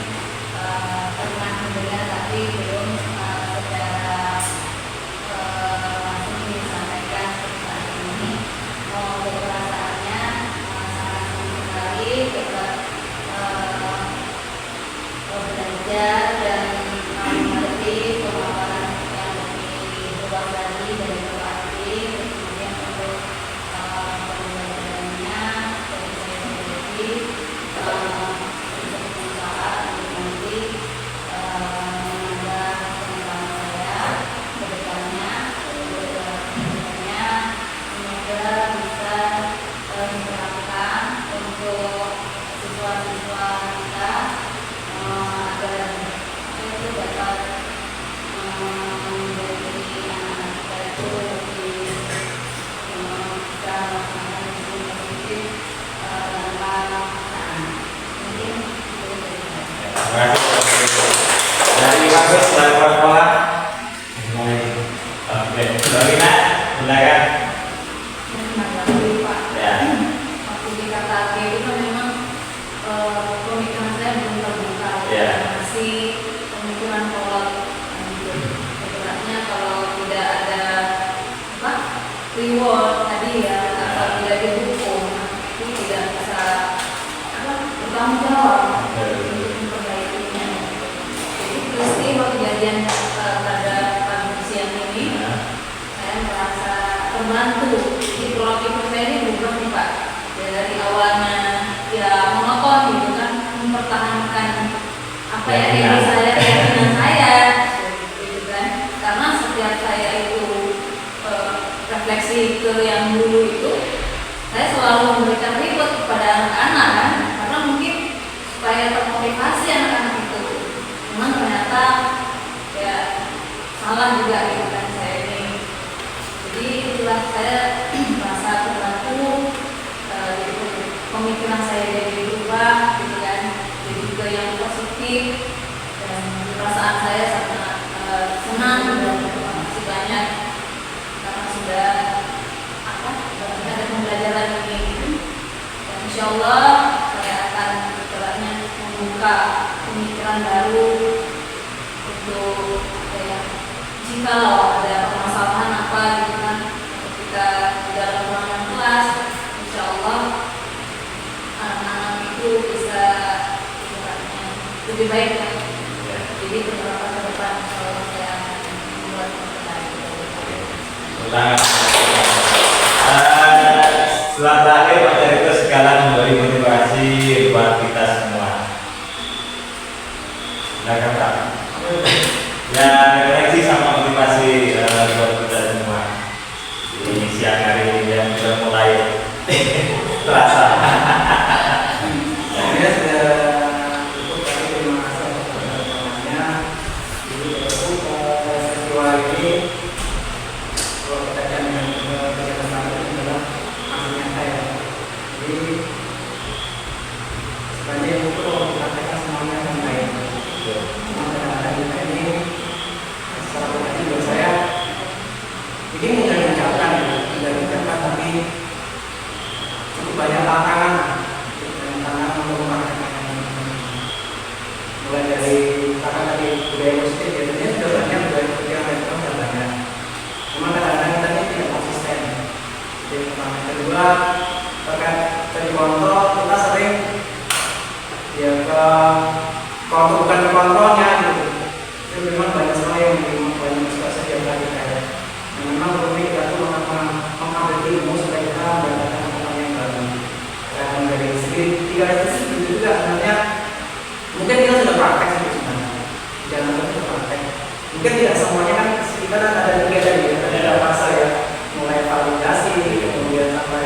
[SPEAKER 1] Agus dari sekolah. Oke, Dorina, silakan.
[SPEAKER 2] Pak.
[SPEAKER 1] Ya.
[SPEAKER 2] Waktu di KKP itu kan memang pemikiran saya belum terbuka.
[SPEAKER 1] Ya.
[SPEAKER 2] Masih pemikiran kolot. Sebenarnya kalau tidak ada apa reward tadi ya atau tidak dihukum itu tidak bisa apa bertanggung jawab untuk memperbaikinya. Jadi peristiwa kejadian pada pagi siang ini saya merasa terbantu. Jadi pola pikir saya ini berubah nih Pak. Dari awalnya ya monoton gitu kan, mempertahankan apa ya diri saya, keyakinan saya, gitu kan. Karena setiap saya itu refleksi ke yang dulu itu, saya selalu memberikan reward kepada anak-anak kan, karena mungkin supaya termotivasi anak-anak itu. Cuman ternyata ya salah juga gitu kan saya ini. Jadi itulah saya merasa terbantu, pemikiran saya jadi berubah gitu kan, jadi ke yang positif, dan perasaan saya sangat senang dan terima kasih banyak karena sudah ada pembelajaran ini. Dan insya Allah saya akan istilahnya membuka pemikiran baru untuk jikalau ada permasalahan apa gitu kan ketika di dalam ruangan kelas, insya Allah anak-anak itu bisa istilahnya lebih baik ya. Jadi penerapan ke depan kalau saya membuat
[SPEAKER 1] Selamat. Setelah terakhir Pak Direktur segala memberi motivasi buat kita semua. Silakan Pak. Ya, refleksi sama motivasi buat kita semua. Di siang hari ini yang sudah mulai terasa.
[SPEAKER 4] Saya sudah cukup tadi, terima kasih atas pertemuannya. Jadi peristiwa ini kalau kita kan dengan kegiatan ini adalah hasilnya saya. Jadi sebenarnya itu kalau dikatakan semuanya akan baik. Cuma kadang-kadang kita ini secara pribadi buat saya ini mudah diucapkan, tapi cukup banyak tantangan untuk mulai dari karena tadi budaya positif biasanya sudah banyak budaya positif yang mereka sudah banyak. Cuma kadang-kadang kita ini tidak konsisten. Jadi pertama, kedua terkait dari kontrol, kita sering ya ke kontrol, bukan ke kontrolnya gitu. Jadi memang banyak sekali yang banyak suka setiap hari kayak. Memang berarti kita tuh mengambil ilmu supaya kita mendapatkan apa yang baru. Dan dari segi tiga itu juga sebenarnya mungkin kita sudah praktek sih sebenarnya. Jangan lupa sudah praktek. Mungkin tidak semuanya kan kita kan ada tiga tadi ya, ada fase ya, mulai validasi, kemudian sampai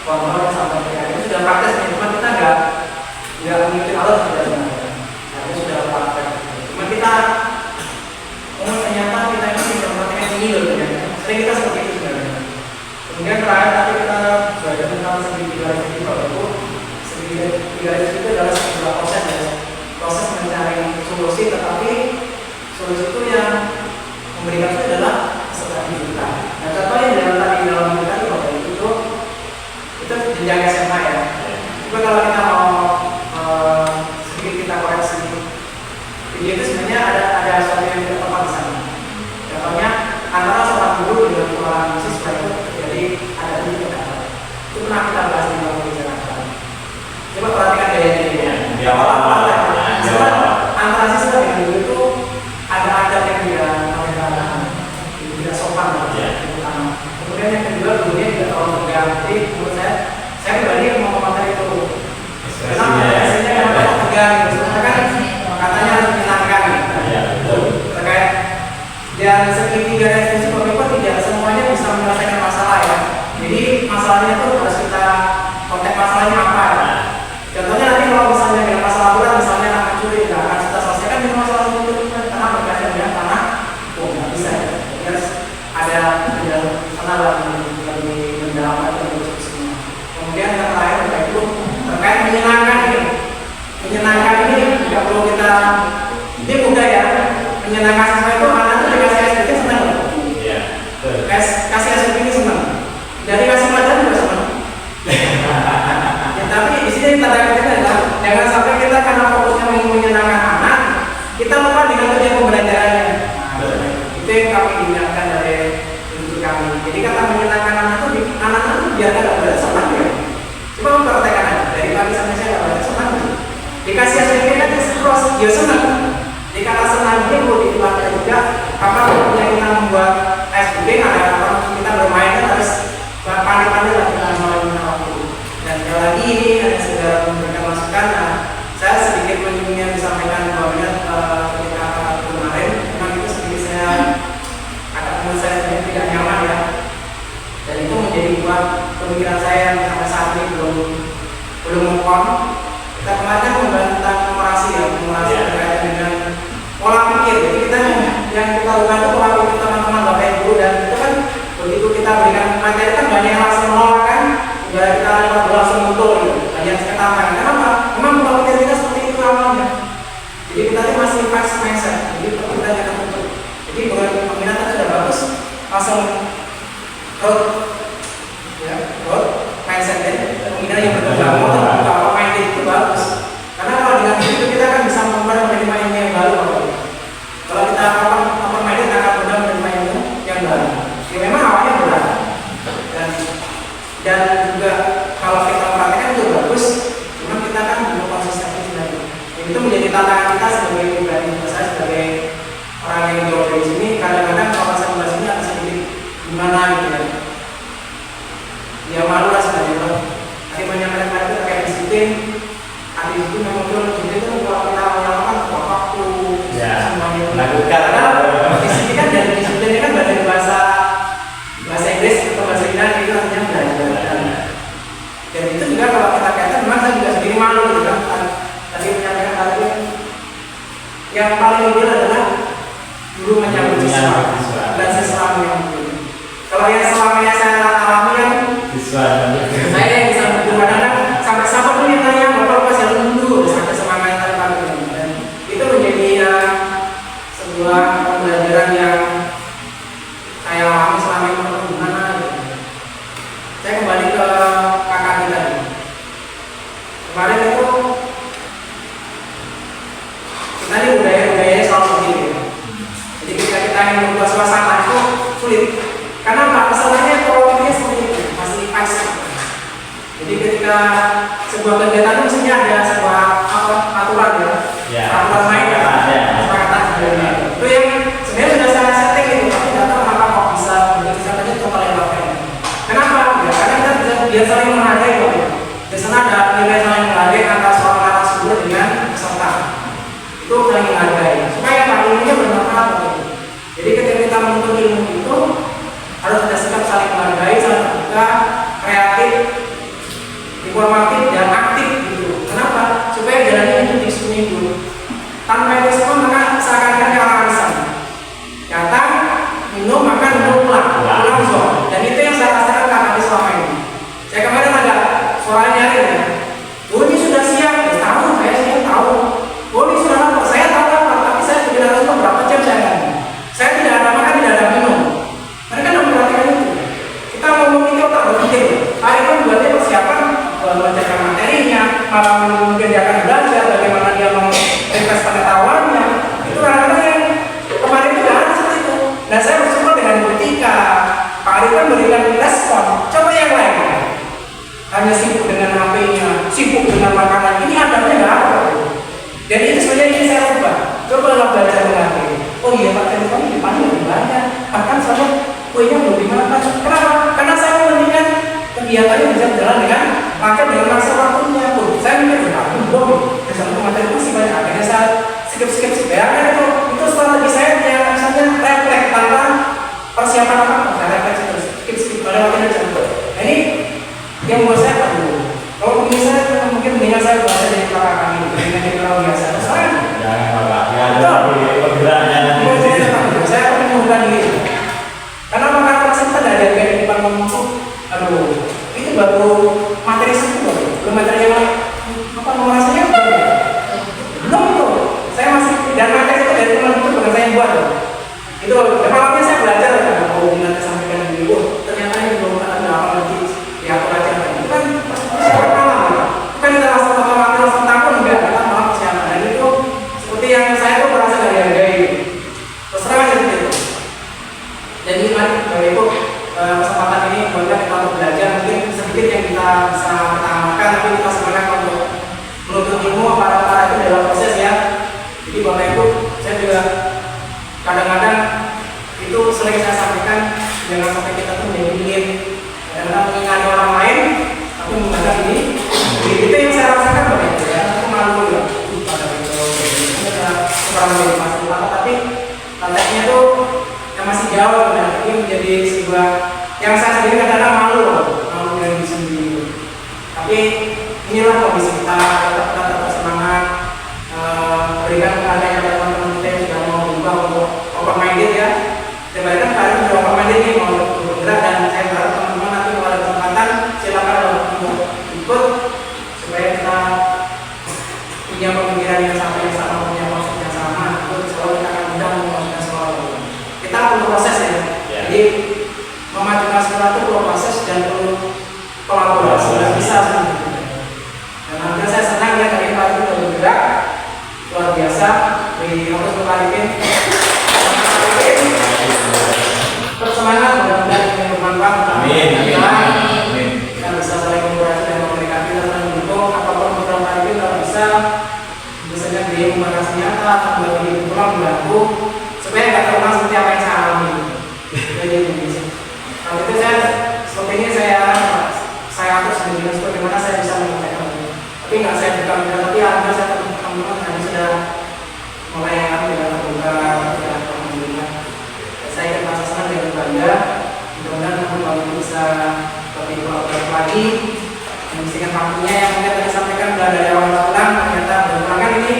[SPEAKER 4] kontrol sampai tiga itu sudah praktek nih. Cuma kita nggak mengikuti alur sudah sebenarnya. Nah, itu sudah praktek. Cuma kita ternyata kita ini tidak mempraktekkan ini loh ternyata. Sering kita seperti itu sebenarnya. Kemudian terakhir tadi kita belajar tentang segitiga itu, kalau segitiga itu adalah sebuah proses ya, proses mencari solusi, tetapi solusi itu yang memberikan itu adalah seperti kita. Nah contohnya dalam kita kalau itu jenjang SMA ya. Juga kalau kita mau sedikit kita koreksi video itu sebenarnya ada sesuatu yang tidak tepat di sana. Contohnya antara seorang guru dengan seorang siswa itu terjadi ada titik kata. Itu pernah kita bahas di dalam pembicaraan. Coba perhatikan gaya dirinya.
[SPEAKER 1] Di awal-awal
[SPEAKER 4] antara siswa dengan guru itu ada adab yang tidak sopan pertama. Kemudian yang kedua gurunya tidak terlalu tegang. Jadi menurut saya pribadi mau komentar itu. Kenapa? Biasanya kan terlalu tegang. Sebenarnya kan katanya harus menyenangkan. Terkait dan segitiga referensi pemimpin tidak semuanya bisa menyelesaikan masalah ya. Jadi masalahnya itu harus kita konteks masalahnya apa ya. Contohnya nanti kalau misalnya dengan masalah berat, misalnya anak mencuri, nggak akan kita selesaikan dengan masalah itu karena berkaitan dengan tanah, nggak bisa ya. Harus ada sana lagi mendalam itu semua. Kemudian yang terakhir itu terkait menyenangkan ini. Menyenangkan ini nggak perlu kita, ini mudah ya. menyenangkan siswa itu anak itu dikasih SPP senang.
[SPEAKER 1] Iya. Betul.
[SPEAKER 4] Kasih SPP ini senang. Dari kasih pelajaran juga senang. Ya, tapi di sini tanda kutipnya adalah jangan sampai kita karena fokusnya menyenangkan anak, kita lupa dengan tujuan pembelajarannya. Itu yang kami ingatkan dari untuk kami. Jadi kata menyenangkan anak itu anak-anak itu biar tidak belajar senang ya. Coba memperhatikan aja dari pagi sampai siang tidak belajar senang. Dikasih SPP kan terus dia senang. Dikata senang dia perlu dibuat juga. Apa yang kita membuat SPP ada kita bermain kan harus pandai-pandai lah kita menggunakan waktu. Dan sekali lagi ini ada segala memberikan masukan. Nah, saya sedikit menyinggung disampaikan bahwa ketika kemarin memang itu sedikit saya agak menurut saya sendiri tidak nyaman ya. Dan itu menjadi buat pemikiran saya yang sampai saat ini belum move on. Kita kemarin kan membahas tentang numerasi ya, numerasi berkaitan dengan pola pikir. Jadi kita yang kita lakukan itu pola pikir teman-teman Bapak Ibu, dan itu kan begitu kita berikan materi kan banyak yang langsung menolak kan, ya kita langsung muncul gitu, banyak seketaman. Kenapa? Memang pola pikir kita seperti itu awalnya. Jadi kita itu masih fixed mindset, jadi kita jangan tutup. Jadi peminat itu sudah bagus, langsung growth, ya growth mindset ya, peminat yang berkembang kalau mindset itu bagus. Karena kalau dengan itu kita akan bisa menerima ilmu yang baru. Kalau kita open minded akan mudah menerima ilmu yang baru. Ya memang awalnya berat, dan juga kalau kita perhatikan itu bagus, cuma kita kan belum konsisten lagi. Itu menjadi tantangan kita sebagai pribadi, saya sebagai orang yang jauh dari sini. Kadang-kadang kalau saya membahas ini agak sedikit gimana gitu ya. Ya malu lah sebenarnya. Tadi menyampaikan itu terkait disiplin. Arti itu memang disiplin itu kalau kita melakukan waktu semuanya
[SPEAKER 1] melakukan.
[SPEAKER 4] Karena disiplin kan dari disiplinnya kan dari bahasa Inggris atau bahasa Yunani itu artinya belajar. Dan itu juga kalau kita kaitkan, memang saya juga sendiri malu gitu kan. Tadi menyampaikan tadi yang paling ideal adalah guru menyambut siswa dan siswa yang guru. Kalau yang selama yang saya alami kan saya yang disambut guru kadang-kadang sampai pun yang tanya bapak pas jalan dulu sampai semangat tadi. Dan itu menjadi sebuah pembelajaran yang saya alami selama ini. Saya kembali ke kakak kita nih. Kemarin itu kita ini budaya-budayanya selalu begitu. Jadi ketika kita ingin membuat suasana itu sulit. Karena masalahnya politiknya seperti itu, masih pas. Jadi ketika sebuah kegiatan itu mestinya ada sebuah aturan ya, aturan main ya, kesepakatan sebelumnya. Itu yang sebenarnya sudah saya setting itu, tapi tidak tahu kenapa kok bisa saja coba lewatkan. Kenapa? Ya, karena kita biar saling menghargai kok. Di sana ada nilai saling menghargai antara seorang narasumber dengan peserta. Itu saling menghargai. Supaya ilmunya bermanfaat. Jadi ketika kita menuntut ilmu itu harus ada sikap saling menghargai, saling terbuka, kreatif, informatif dan aktif gitu. Kenapa? Supaya jalannya itu diskusi dulu. Tanpa itu semua maka seakan-akan orang arisan. Datang, minum, makan, pulang zon. Dan itu yang saya rasakan karena di selama ini. Saya kemarin ada suara nyaring ya. Oh ini sudah siap, ya, tahu saya tahu. Oh ini sudah lapar, saya tahu lapar, tapi saya sudah harus berapa jam saya ngomong. Saya tidak ada makan, tidak ada minum. Mereka tidak memperhatikan itu. Kita ngomong ini otak berpikir. Hari itu buatnya persiapan membacakan materinya, malah mungkin dia akan belajar bagaimana dia menginvest pengetahuannya. Itu kadang-kadang yang kemarin itu tidak ada seperti itu. Dan saya bersyukur dengan ketika Pak Arifan berikan respon. Coba yang lain hanya sibuk dengan HP-nya, sibuk dengan makanan. Ini adabnya nggak ada. Dan itu sebenarnya ini saya ubah. Coba belajar menghargai. Oh iya Pak Arifan di depannya lebih banyak. Bahkan saya kuenya belum dimakan. Kenapa? Karena saya mementingkan kegiatannya bisa berjalan dengan pakai dengan masa waktunya. Saya mikir belum jangan sampai kita tuh ingin kadang-kadang mengingati orang lain tapi menganggap ini. Jadi itu yang saya rasakan Pak itu ya, aku malu ya pada itu kurang menjadi masalah, tapi konteksnya tuh yang masih jauh dan ini menjadi sebuah yang saya sendiri kadang-kadang malu dari diri sendiri. Tapi inilah kondisi kita, tetap semangat, berikan kepada teman-teman kita yang sudah mau berubah untuk open minded ya. Sebenarnya kalian sudah open minded nih mau bergerak, dan saya berharap teman-teman nanti kalau ada kesempatan silakan untuk ikut supaya kita punya pemikiran yang sama, punya konsep yang sama. Itu selalu kita akan mudah mengembangkan sesuatu. Kita perlu proses ya. Jadi memajukan sesuatu perlu proses dan perlu kolaborasi. Tidak bisa sendiri. Dan akhirnya saya senang ya kalian Pak itu bergerak luar biasa. Di harus berkalikin. Bersemangat, mudah-mudahan ini bermanfaat.
[SPEAKER 1] Amin.
[SPEAKER 4] Kita bisa saling kolaborasi dan memberkati dan mendukung apapun program kali ini kalau bisa misalnya beli pembatas nyata atau bagi pulang membantu supaya nggak terulang seperti apa yang saya alami. Jadi begitu. Kalau itu saya seperti ini saya atur sendiri bagaimana saya bisa menyampaikan ini. Tapi nggak saya buka tapi alhamdulillah saya teman-teman tadi sudah mulai dengan terbuka ya alhamdulillah. Saya ingin merasa senang dan bangga. Mudah-mudahan teman-teman bisa lebih kolaboratif lagi. Mengisikan waktunya yang mungkin tadi sampaikan sudah dari awal pulang ternyata berkurangan ini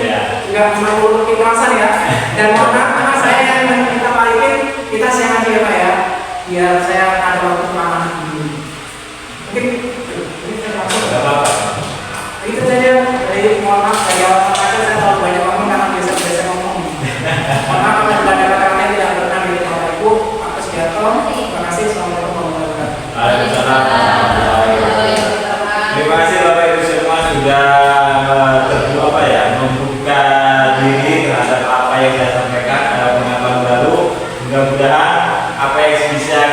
[SPEAKER 4] juga perlu keikhlasan ya. Dan mohon maaf karena saya yang minta balikin kita siang aja ya Pak ya. Biar saya ada waktu kelamaan dulu. Mungkin ini terlalu. Itu saja dari mohon maaf dari awal sampai saya terlalu banyak ngomong karena biasa ngomong. Mohon maaf kalau sudah ada kata lain tidak berkenan di Bapak Ibu. Pak Sugiarto. Terima kasih. Assalamualaikum warahmatullahi wabarakatuh.
[SPEAKER 1] Waalaikumsalam. Terima kasih Bapak Ibu semua sudah membuka diri terhadap apa yang saya sampaikan pengalaman baru. Mudah-mudahan apa yang saya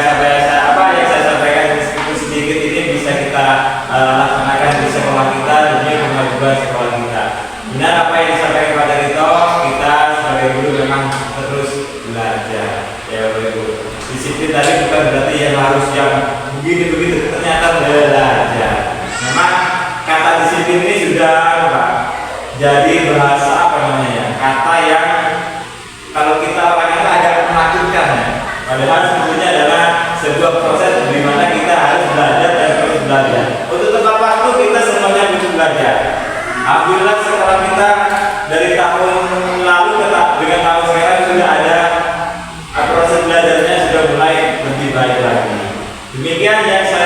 [SPEAKER 1] sampaikan meskipun sedikit ini bisa kita laksanakan di sekolah kita demi kemajuan sekolah kita. Benar apa yang disampaikan kepada Rito, kita sebagai guru memang terus belajar. Ya Bapak Ibu, disiplin tadi bukan berarti yang harus yang begitu ternyata belajar. Memang kata disiplin ini sudah jadi bahasa kata yang kalau kita orang agak menakutkan ya. Padahal sebetulnya adalah sebuah proses di mana kita harus belajar dan terus belajar. Untuk tepat waktu kita semuanya butuh belajar. Alhamdulillah sekolah kita dari tahun lalu dengan tahun sekarang sudah ada proses belajarnya sudah mulai lebih baik lagi. Demikian yang saya